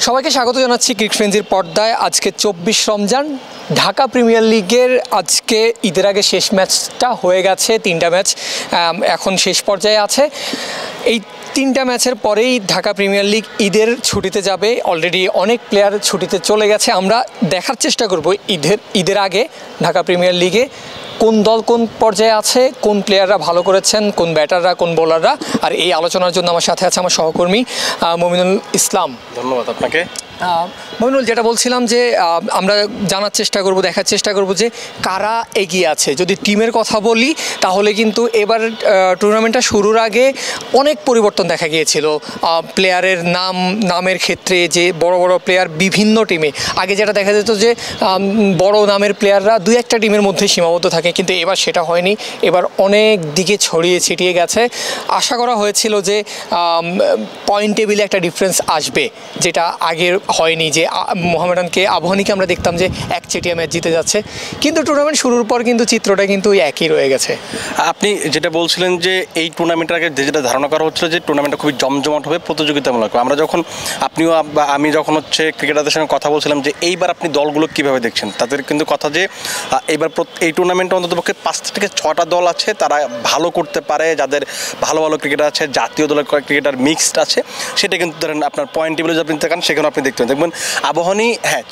সবাইকে স্বাগত জানাচ্ছি ক্রিকেট ফ্রেন্ডজির পর্দায়। আজকে 24 রমজান, ঢাকা প্রিমিয়ার লিগের আজকে ঈদের আগে শেষ ম্যাচটা হয়ে গেছে। 3টা ম্যাচ এখন শেষ পর্যায়ে আছে। এই 3টা ম্যাচের পরেই ঢাকা প্রিমিয়ার লিগ ঈদের ছুটিতে যাবে। অলরেডি অনেক প্লেয়ার ছুটিতে চলে গেছে। আমরা দেখার চেষ্টা করব ঈদের আগে ঢাকা প্রিমিয়ার লিগে কোন দল কোন পর্যায়ে আছে, কোন প্লেয়াররা ভালো করেছেন, কোন ব্যাটাররা, কোন বোলাররা। আর এই আলোচনার জন্য আমার সাথে আছে আমার সহকর্মী মমিনুল ইসলাম। ধন্যবাদ আপনাকে। মমিনুল, যেটা বলছিলাম যে আমরা জানার চেষ্টা করব, দেখার চেষ্টা করব যে কারা এগিয়ে আছে। যদি টিমের কথা বলি তাহলে কিন্তু এবার টুর্নামেন্টটা শুরুর আগে অনেক পরিবর্তন দেখা গিয়েছিল প্লেয়ারের নামের ক্ষেত্রে। যে বড় বড় প্লেয়ার বিভিন্ন টিমে, আগে যেটা দেখা যেত যে বড় নামের প্লেয়াররা 2-1টা টিমের মধ্যে সীমাবদ্ধ থাকে, কিন্তু এবার সেটা হয়নি। এবার অনেক দিকে ছড়িয়ে ছিটিয়ে গেছে। আশা করা হয়েছিল যে পয়েন্ট টেবিলে একটা ডিফারেন্স আসবে, যেটা আগের হয়নি। যে মোহামেডানকে, আবাহনীকে আমরা দেখতাম যে একচেটিয়া ম্যাচ জিতে যাচ্ছে, কিন্তু টুর্নামেন্ট শুরুর পর কিন্তু চিত্রটা কিন্তু একই রয়ে গেছে। আপনি যেটা বলছিলেন যে এই টুর্নামেন্টের আগে যেটা ধারণা করা হচ্ছিল যে টুর্নামেন্টটা খুবই জমজমাট হবে, প্রতিযোগিতামূলক। আমরা যখন আপনিও আমি যখন ক্রিকেটারদের সঙ্গে কথা বলছিলাম যে এইবার আপনি দলগুলো কীভাবে দেখছেন, তাদের কিন্তু কথা যে এইবার এই টুর্নামেন্টে অন্ততপক্ষে 5 থেকে 6টা দল আছে তারা ভালো করতে পারে, যাদের ভালো ভালো ক্রিকেটার আছে, জাতীয় দলের ক্রিকেটার মিক্সড আছে। সেটা কিন্তু ধরেন আপনার পয়েন্ট টেবিলে যদি আপনি থাকেন সেখানে আপনি দেখবেন আবাহনী, হ্যাঁ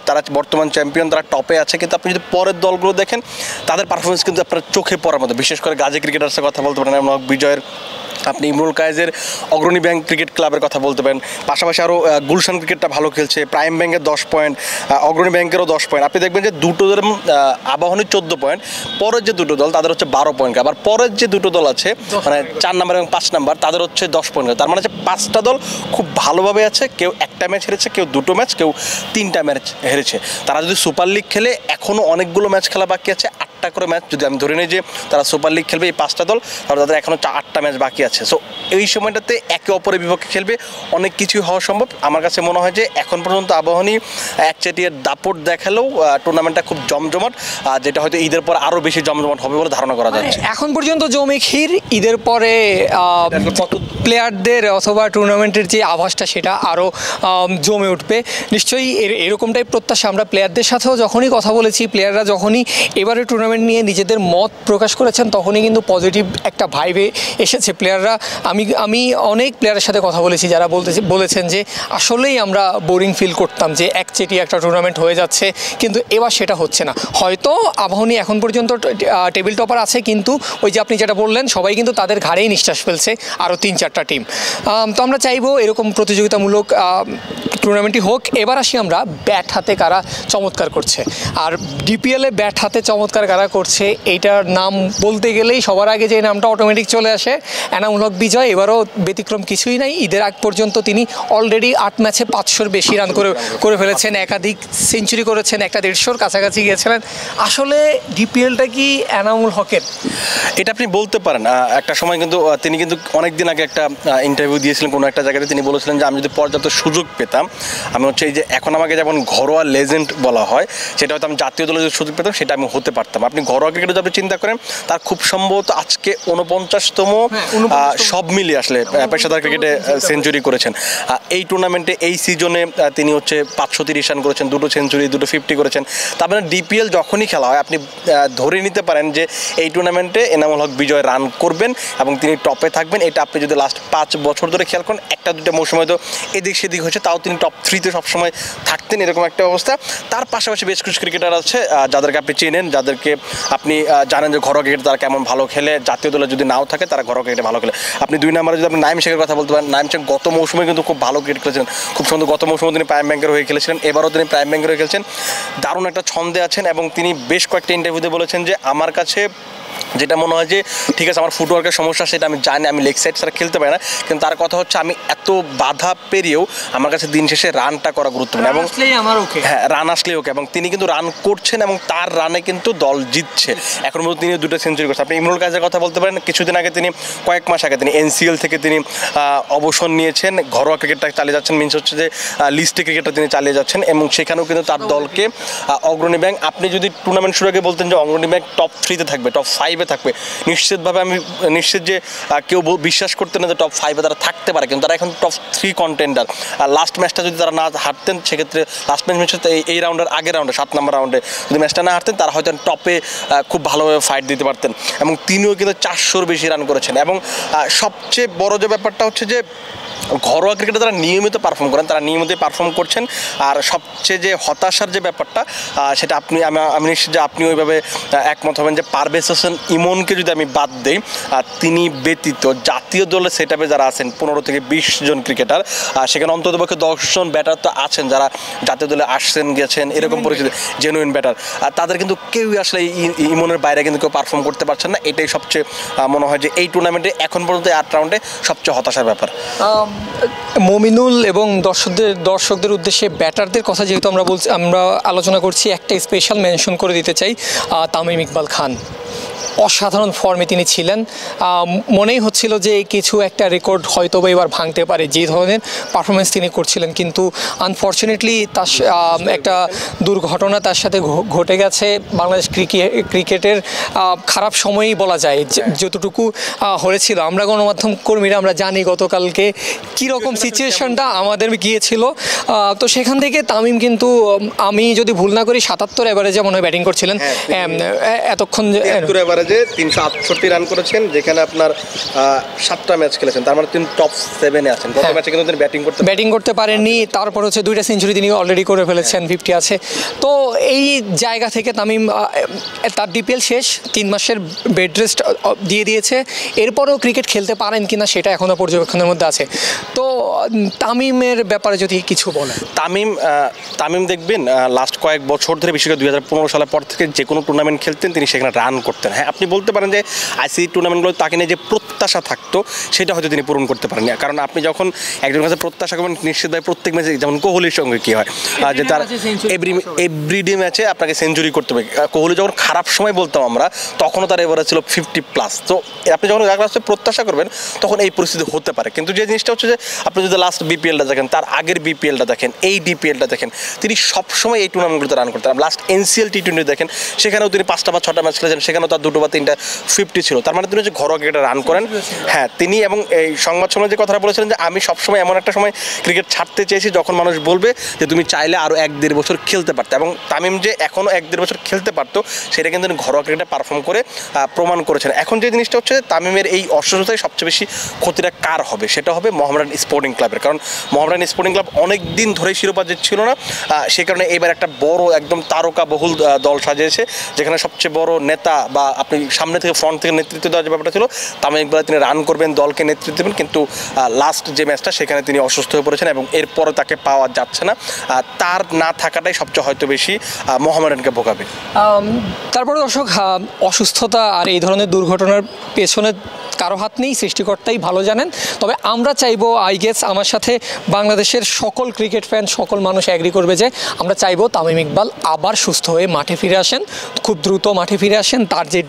তারা বর্তমান চ্যাম্পিয়ন, তারা টপে আছে, কিন্তু আপনি যদি পরের দলগুলো দেখেন তাদের পারফরমেন্স কিন্তু আপনার চোখে পড়ার মতো। বিশেষ করে গাজী ক্রিকেটার্সের কথা বলতে পারেন, বিজয়ের, আপনি ইমরুল কায়েজের অগ্রণী ব্যাংক ক্রিকেট ক্লাবের কথা বলতে পারেন। পাশাপাশি আরও গুলশান ক্রিকেটটা ভালো খেলছে, প্রাইম ব্যাংকের 10 পয়েন্ট, অগ্রণী ব্যাংকেরও 10 পয়েন্ট। আপনি দেখবেন যে দুটো দল, আবাহনীর 14 পয়েন্ট, পরের যে দুটো দল তাদের হচ্ছে 12 পয়েন্ট। আবার পরের যে দুটো দল আছে মানে 4 নম্বর এবং 5 নম্বর, তাদের হচ্ছে 10 পয়েন্ট। তার মানে হচ্ছে 5টা দল খুব ভালোভাবে আছে। কেউ একটা ম্যাচ হেরেছে, কেউ 2টো ম্যাচ, কেউ 3টা ম্যাচ হেরেছে। তারা যদি সুপার লিগ খেলে, এখনও অনেকগুলো ম্যাচ খেলা বাকি আছে, 8টা করে ম্যাচ। যদি আমি ধরে নিই যে তারা সুপার লিগ খেলবে এই 5টা দল, তাহলে তাদের এখনও 8টা ম্যাচ বাকি আছে। সো এই সময়টাতে একে অপরের বিপক্ষে খেলবে, অনেক কিছুই হওয়া সম্ভব। আমার কাছে মনে হয় যে এখন পর্যন্ত আবাহনী একচেটিয়ার দাপট দেখালেও টুর্নামেন্টটা খুব জমজমাট, যেটা হয়তো ঈদের পর আরও বেশি জমজমাট হবে বলে ধারণা করা যাচ্ছে। এখন পর্যন্ত জমে ক্ষীর, ঈদের পরে প্লেয়ারদের অথবা টুর্নামেন্টের যে আভাসটা সেটা আরও জমে উঠবে নিশ্চয়ই। এরকমটাই প্রত্যাশা। আমরা প্লেয়ারদের সাথেও যখনই কথা বলেছি, প্লেয়াররা যখনই এবারে টুর্নামেন্ট নিয়ে নিজেদের মত প্রকাশ করেছেন, তখনই কিন্তু পজিটিভ একটা ভাইবে এসেছে প্লেয়াররা। আমি অনেক প্লেয়ারের সাথে কথা বলেছি যারা বলেছেন যে আসলেই আমরা বোরিং ফিল করতাম যে একচেটি একটা টুর্নামেন্ট হয়ে যাচ্ছে, কিন্তু এবার সেটা হচ্ছে না। হয়তো আবাহনী এখন পর্যন্ত টেবিল টপার আছে, কিন্তু ওই যে আপনি যেটা বললেন, সবাই কিন্তু তাদের ঘাড়েই নিঃশ্বাস ফেলছে আরও 3-4টা টিম। তো আমরা চাইবো এরকম প্রতিযোগিতামূলক টুর্নামেন্টটি হোক। এবার আসি আমরা ব্যাট হাতে কারা চমৎকার করছে। আর ডিপিএলে ব্যাট হাতে চমৎকার কারা করছে, এইটার নাম বলতে গেলেই সবার আগে যে নামটা অটোমেটিক চলে আসে, এনামুল হক বিজয়। এবারও ব্যতিক্রম কিছুই নাই। ঈদের আগ পর্যন্ত তিনি অলরেডি 8 ম্যাচে 500-র বেশি রান করে ফেলেছেন, একাধিক সেঞ্চুরি করেছেন, একটা 150-র কাছাকাছি গিয়েছিলেন। আসলে ডিপিএলটা কি এনামুল হকের? এটা আপনি বলতে পারেন। একটা সময় কিন্তু তিনি কিন্তু অনেক দিন আগে একটা ইন্টারভিউ দিয়েছিলেন কোনো একটা জায়গাতে। তিনি বলেছিলেন যে আমি যদি পর্যাপ্ত সুযোগ পেতাম, আমি হচ্ছে এই যে এখন আমাকে যেমন ঘরোয়া লেজেন্ড বলা হয়, সেটা হয়তো আমি জাতীয় দলে যদি সুযোগ পেতাম সেটা আমি হতে পারতাম। আপনি ঘরোয়া ক্রিকেটে যদি আপনি চিন্তা করেন, তার খুব সম্ভবত আজকে 49তম সব মিলিয়ে আসলে পেশাদার ক্রিকেটে সেঞ্চুরি করেছেন। এই টুর্নামেন্টে এই সিজনে তিনি হচ্ছে 530 রান করেছেন, 2টো সেঞ্চুরি, 2টো 50 করেছেন। তার মানে ডিপিএল যখনই খেলা হয় আপনি ধরে নিতে পারেন যে এই টুর্নামেন্টে এনামুল হক বিজয় রান করবেন এবং তিনি টপে থাকবেন। এটা আপনি যদি লাস্ট 5 বছর ধরে খেয়াল করেন, 1-2টা মৌসুম হয়তো এদিক সেদিক হয়েছে, তাও তিনি টপ 3-তে সবসময় থাকতেন, এরকম একটা অবস্থা। তার পাশাপাশি বেশ কিছু ক্রিকেটার আছে যাদেরকে আপনি চেনেন, যাদেরকে আপনি জানেন যে ঘরোয়া ক্রিকেট তারা কেমন ভালো খেলে, জাতীয় দলে যদি নাও থাকে তারা ঘরোয়া ক্রিকেটে ভালো খেলে। আপনি 2 নম্বরে যদি আপনি নাইম শেখের কথা বলতে পারেন, নাইম শেখ গত মৌসুমে কিন্তু খুব ভালো ক্রিকেট খেলেছেন, খুব সুন্দর। গত মৌসুমে তিনি প্রাইম ব্যাংকের হয়ে খেলেছিলেন, এবারও তিনি প্রাইম ব্যাংকের হয়ে খেলছেন। দারুণ একটা ছন্দে আছেন এবং তিনি বেশ কয়েকটা ইন্টারভিউতে বলেছেন যে আমার কাছে যেটা মনে হয় যে ঠিক আছে আমার ফুটওয়ার্কের সমস্যা, সেটা আমি জানি, আমি লেগ সাইড ছাড়া খেলতে পারি না, কিন্তু তার কথা হচ্ছে আমি এত বাধা পেরিয়েও আমার কাছে দিন শেষে রানটা করা গুরুত্বপূর্ণ এবং হ্যাঁ রান আসলেই ওকে। এবং তিনি কিন্তু রান করছেন এবং তার রানে কিন্তু দল জিতছে। এখন পর্যন্ত তিনি 2টো সেঞ্চুরি করছেন। আপনি ইমরুল কায়েজের কথা বলতে পারেন, কিছুদিন আগে তিনি কয়েক মাস আগে তিনি এনসিএল থেকে তিনি অবসর নিয়েছেন, ঘরোয়া ক্রিকেটটা চালিয়ে যাচ্ছেন, মিনস হচ্ছে যে লিস্টে ক্রিকেটটা তিনি চালিয়ে যাচ্ছেন এবং সেখানেও কিন্তু তার দলকে অগ্রণী ব্যাংক, আপনি যদি টুর্নামেন্ট শুরু আগে বলতেন যে অগ্রণী ব্যাংক টপ 3-তে থাকবে, টপ 5 5-এ থাকবে নিশ্চিতভাবে আমি নিশ্চিত যে কেউ বিশ্বাস করতেন না যে টপ 5-এ তারা থাকতে পারে, কিন্তু তারা এখন টপ 3 কন্টেন্ডার। আর লাস্ট ম্যাচটা যদি তারা না হারতেন সেক্ষেত্রে লাস্ট ম্যাচটা এই রাউন্ডের আগের রাউন্ডে 7 নম্বর রাউন্ডে যদি ম্যাচটা না হারতেন তারা হয়তো টপে খুব ভালোভাবে ফাইট দিতে পারতেন। এবং তিনিও কিন্তু 400-র বেশি রান করেছেন। এবং সবচেয়ে বড় যে ব্যাপারটা হচ্ছে যে ঘরোয়া ক্রিকেটে তারা নিয়মিত পারফর্ম করেন, তারা নিয়মিত পারফর্ম করছেন। আর সবচেয়ে যে হতাশার যে ব্যাপারটা সেটা আমি নিশ্চিত যে আপনি ওইভাবে একমত হবেন যে পারভেজ হোসেন ইমনকে যদি আমি বাদ দিই, তিনি ব্যতীত জাতীয় দলের সেট আপে যারা আছেন 15 থেকে 20 জন ক্রিকেটার, সেখানে অন্ততপক্ষে 10 জন ব্যাটার তো আছেন যারা জাতীয় দলে আসছেন গেছেন এরকম পরিস্থিতি, জেনুইন ব্যাটার, তাদের কিন্তু কেউই আসলে ইমনের বাইরে কিন্তু কেউ পারফর্ম করতে পারছেন না। এটাই সবচেয়ে মনে হয় যে এই টুর্নামেন্টে এখন পর্যন্ত 8 রাউন্ডে সবচেয়ে হতাশার ব্যাপার। মমিনুল এবং দর্শকদের উদ্দেশ্যে ব্যাটারদের কথা যেহেতু আমরা আলোচনা করছি, একটা স্পেশাল মেনশন করে দিতে চাই তামিম ইকবাল খান। অসাধারণ ফর্মে তিনি ছিলেন, মনেই হচ্ছিল যে কিছু একটা রেকর্ড হয়তো বা এবার ভাঙতে পারে যে ধরনের পারফরমেন্স তিনি করছিলেন, কিন্তু আনফর্চুনেটলি তার একটা দুর্ঘটনা তার সাথে ঘটে গেছে। বাংলাদেশ ক্রিকেটের খারাপ সময়ই বলা যায় যতটুকু হয়েছিল। আমরা গণমাধ্যম কর্মীরা আমরা জানি গতকালকে কীরকম সিচুয়েশনটা আমাদের গিয়েছিল। তো সেখান থেকে তামিম কিন্তু আমি যদি ভুল না করি 77 এভারেজে মনে হয় ব্যাটিং করছিলেন এতক্ষণ, 368 রান করেছেন, যেখানে আপনার 7টা ম্যাচ খেলেছেন, তার মানে তিনি টপ 7-এ আছেন। গত ম্যাচে কিন্তু তিনি ব্যাটিং করতে পারেননি। তারপর হচ্ছে 2টা সেঞ্চুরি তিনি অলরেডি করে ফেলেছেন, 50 আছে। তো এই জায়গা থেকে তামিম তার ডিপিএল শেষ, 3 মাসের বেড রেস্ট দিয়ে দিয়েছে। এরপরেও ক্রিকেট খেলতে পারেন কিনা সেটা এখনও পর্যবেক্ষণের মধ্যে আছে। তো তামিমের ব্যাপারে যদি কিছু বলেন। তামিম দেখবেন লাস্ট কয়েক বছর ধরে, বিশেষ করে 2015 সালের পর থেকে যে কোনো টুর্নামেন্ট খেলতেন তিনি সেখানে রান করতেন। হ্যাঁ, আপনি বলতে পারেন যে আইসিসি টুর্নামেন্টগুলো তাকে নিয়ে যে প্রত্যাশা থাকতো সেটা হয়তো তিনি পূরণ করতে পারেননি। কারণ আপনি যখন একজনের কাছে প্রত্যাশা করবেন নিশ্চিতভাবে প্রত্যেক ম্যাচে, যেমন কোহলির সঙ্গে কী হয় যে তার এভরিডে ম্যাচে আপনাকে সেঞ্চুরি করতে হবে। কোহলি যখন খারাপ সময় বলতাম আমরা, তখনও তার এভারেজ ছিল 50+। তো আপনি যখন এক রাস্তায় প্রত্যাশা করবেন তখন এই পরিস্থিতি হতে পারে। কিন্তু যে জিনিসটা হচ্ছে যে আপনি যদি লাস্ট বিপিএলটা দেখেন, তার আগের বিপিএলটা দেখেন, এই ডিপিএলটা দেখেন, তিনি সবসময় এই টুর্নামেন্টগুলোতে রান করতেন। লাস্ট এনসিএল টি20 দেখেন, সেখানেও তিনি 5টা বা 6টা ম্যাচ খেলেছেন, সেখানেও তার 2টো বা 3টা 50 ছিল। তার মানে তিনি যে ঘরোয়া ক্রিকেটে রান করেন। হ্যাঁ, তিনি এবং এই সংবাদ সময় যে কথাটা বলেছিলেন যে আমি সবসময় এমন একটা সময় ক্রিকেট ছাড়তে চেয়েছি যখন মানুষ বলবে যে তুমি চাইলে আরও 1-1.5 বছর খেলতে পারতে। এবং তামিম যে এখনও 1-1.5 বছর খেলতে পারতো সেটা কিন্তু তিনি ঘরোয়া ক্রিকেটে পারফর্ম করে প্রমাণ করেছেন। এখন যে জিনিসটা হচ্ছে তামিমের এই অসুস্থতায় সবচেয়ে বেশি ক্ষতিটা কার হবে, সেটা হবে মোহামেডান স্পোর্টিং ক্লাবের। কারণ মোহামেডান স্পোর্টিং ক্লাব অনেক দিন ধরেই শিরোপা জিতছিল না, সে কারণে এবার একটা বড় একদম তারকা বহুল দল সাজিয়েছে, যেখানে সবচেয়ে বড় নেতা বা আপনি সামনে থেকে ফ্রন্ট থেকে নেতৃত্ব দেওয়ার যে ব্যাপারটা ছিল, তামিম ইকবাল তিনি রান করবেন, দলকে নেতৃত্ব দেবেন। কিন্তু লাস্ট যে ম্যাচটা সেখানে তিনি অসুস্থ হয়ে পড়েছেন এবং এরপরে তাকে পাওয়া যাচ্ছে না। তার না থাকাটাই সবচেয়ে হয়তো বেশি মোহামেডানকে ভোগাবে। তারপরে দর্শক, অসুস্থতা আর এই ধরনের দুর্ঘটনার পেছনে কারো হাত নেই, সৃষ্টিকর্তাই ভালো জানেন। তবে আমরা চাইবো, আই গেস আমার সাথে বাংলাদেশের সকল ক্রিকেট ফ্যান, সকল মানুষ অ্যাগ্রি করবে যে আমরা চাইবো তামিম ইকবাল আবার সুস্থ হয়ে মাঠে ফিরে আসেন, খুব দ্রুত মাঠে ফিরে আসেন, তার যে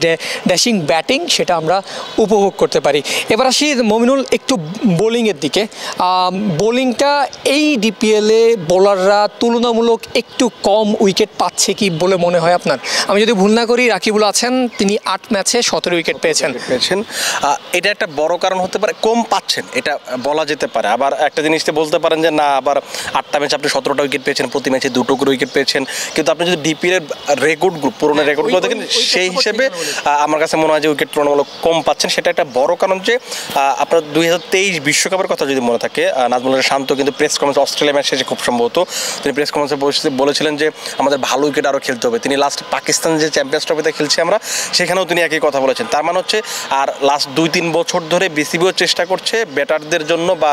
ড্যাশিং ব্যাটিং সেটা আমরা উপভোগ করতে পারি। এবার আসি মমিনুল একটু বোলিংয়ের দিকে। বোলিংটা এই ডিপিএলে বোলাররা তুলনামূলক একটু কম উইকেট পাচ্ছে কি বলে মনে হয় আপনার? আমি যদি ভুল না করি রাকিবুল আছেন, তিনি 8 ম্যাচে 17 উইকেট পেয়েছেন। এটা একটা বড় কারণ হতে পারে, কম পাচ্ছেন এটা বলা যেতে পারে। আবার একটা জিনিস বলতে পারেন যে না, আবার 8টা ম্যাচে আপনি 17টা উইকেট পেয়েছেন, প্রতি ম্যাচে 2টো করে উইকেট পেয়েছেন। কিন্তু আপনি যদি ডিপিএল রেকর্ড গ্রুপ পুরোনো রেকর্ডগুলো দেখেন, সেই হিসেবে আমার কাছে মনে হয় যে উইকেট তুলনামূলক কম পাচ্ছেন। সেটা একটা বড় কারণ যে আপনার 2023 বিশ্বকাপের কথা যদি মনে থাকে, নাজমুল শান্ত কিন্তু প্রেস কনফারেন্স অস্ট্রেলিয়া ম্যাচ শেষে খুব সম্ভবত তিনি প্রেস কনফারেন্সে বলেছিলেন যে আমাদের ভালো উইকেট আরও খেলতে হবে। তিনি লাস্ট পাকিস্তান যে চ্যাম্পিয়ন্স ট্রফিতে খেলছি আমরা, সেখানেও তিনি একই কথা বলেছেন। তার মানে হচ্ছে আর লাস্ট 2-3 বছর ধরে বিসিবিও চেষ্টা করছে ব্যাটারদের জন্য বা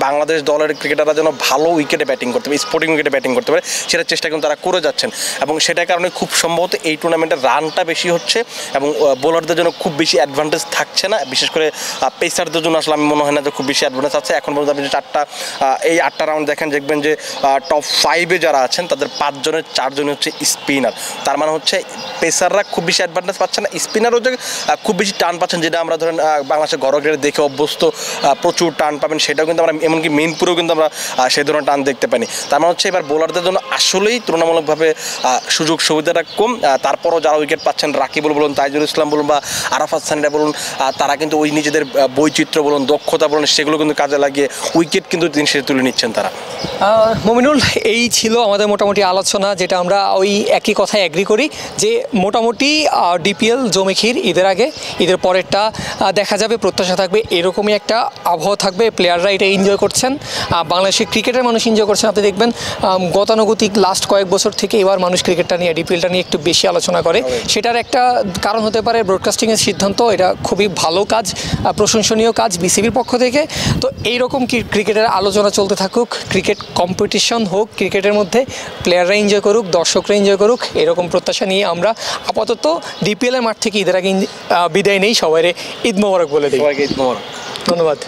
বাংলাদেশ দলের ক্রিকেটাররা যেন ভালো উইকেটে ব্যাটিং করতে পারে, স্পোর্টিং উইকেটে ব্যাটিং করতে পারে, সেটা চেষ্টা কিন্তু তারা করে যাচ্ছেন। এবং সেটার কারণে খুব সম্ভবত এই টুর্নামেন্টের রানটা বেশি হচ্ছে এবং বোলারদের জন্য খুব বেশি অ্যাডভান্টেজ থাকছে না। বিশেষ করে পেসারদের জন্য আসলে আমি মনে হয় না যে খুব বেশি অ্যাডভান্টেজ আছে। এখন পর্যন্ত আপনি যে 8টা রাউন্ড দেখবেন যে টপ 5-এ যারা আছেন তাদের 5 জনের 4 জনই হচ্ছে স্পিনার। তার মানে হচ্ছে পেসাররা খুব বেশি অ্যাডভান্টেজ পাচ্ছে না, স্পিনারও যে খুব বেশি টান পাচ্ছেন, যেটা আমরা ধরেন বাংলাদেশের ঘরোয়া ক্রিকেটে দেখে অভ্যস্ত। প্রচুর টান পাবেন সেটাও কিন্তু আমরা এমনকি মেইনপুরেও কিন্তু আমরা সেই ধরনের টান দেখতে পাইনি। তার মানে হচ্ছে এবার বোলারদের জন্য আসলেই তুলনামূলকভাবে সুযোগ সুবিধাটা কম। তারপরও যারা উইকেট পাচ্ছেন, রাকিবুল বলুন, তাইজুল ইসলাম বলুন বা আরাফাত সানিরা বলুন, তারা কিন্তু ওই নিজেদের বৈচিত্র্য বলুন, দক্ষতা বলুন, সেগুলো কিন্তু কাজে লাগিয়ে উইকেট কিন্তু দিন শেষে তুলে নিচ্ছেন তারা। মমিনুল, এই ছিল আমাদের মোটামুটি আলোচনা, যেটা আমরা ওই একই কথায় অ্যাগ্রি করি যে মোটামুটি ডিপিএল জমেখির ঈদের আগে, ঈদের পরেরটা দেখা যাবে। প্রত্যাশা থাকবে এরকমই একটা আবহাওয়া থাকবে, প্লেয়াররা এটা এনজয় করছেন, বাংলাদেশের ক্রিকেটের মানুষ এনজয় করছেন। আপনি দেখবেন গতানুগতিক লাস্ট কয়েক বছর থেকে এবার মানুষ ক্রিকেটটা নিয়ে, ডিপিএলটা নিয়ে একটু বেশি আলোচনা করে। সেটার একটা কারণ হতে পারে ব্রডকাস্টিংয়ের সিদ্ধান্ত। এটা খুবই ভালো কাজ, প্রশংসনীয় কাজ বিসিবির পক্ষ থেকে। তো এইরকম ক্রিকেটের আলোচনা চলতে থাকুক, ক্রিকেট কম্পিটিশন হোক, ক্রিকেটের মধ্যে প্লেয়াররা এনজয় করুক, দর্শকরা এনজয় করুক, এরকম প্রত্যাশা নিয়ে আমরা আপাতত ডিপিএলের মাঠ থেকে ঈদের আগে বিদায় নেই। সবাই ঈদ মোবারক বলে দিই। সবাইকে ঈদ মোবারক। ধন্যবাদ।